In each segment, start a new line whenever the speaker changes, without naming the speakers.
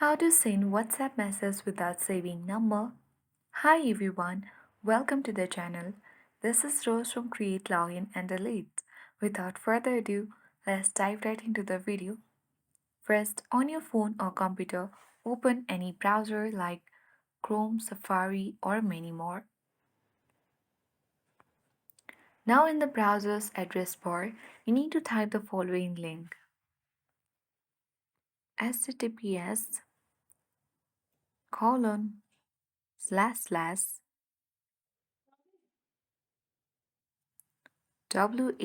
How to send WhatsApp message without saving number. Hi everyone, welcome to the channel. This is Rose from Create Login and Delete. Without further ado, let's dive right into the video. First, on your phone or computer, open any browser like Chrome, Safari, or many more. Now in the browser's address bar, you need to type the following link: https colon slash slash wa.me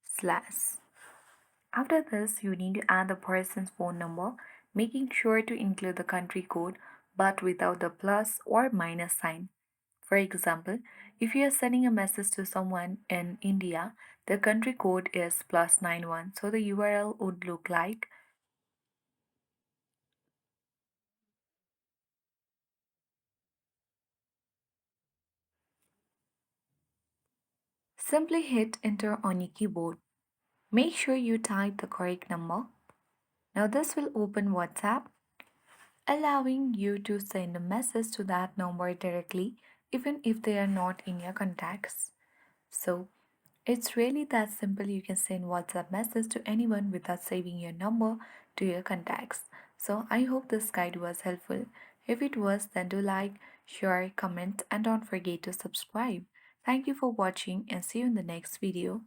slash. After this, you need to add the person's phone number, making sure to include the country code but without the plus or minus sign. For example, if you are sending a message to someone in India, the country code is +91, so the URL would look like. Simply hit enter on your keyboard. Make sure you type the correct number. Now this will open WhatsApp, allowing you to send a message to that number directly even if they are not in your contacts. So it's really that simple. You can send WhatsApp message to anyone without saving your number to your contacts. So I hope this guide was helpful. If it was, then do like, share, comment, and don't forget to subscribe. Thank you for watching and see you in the next video.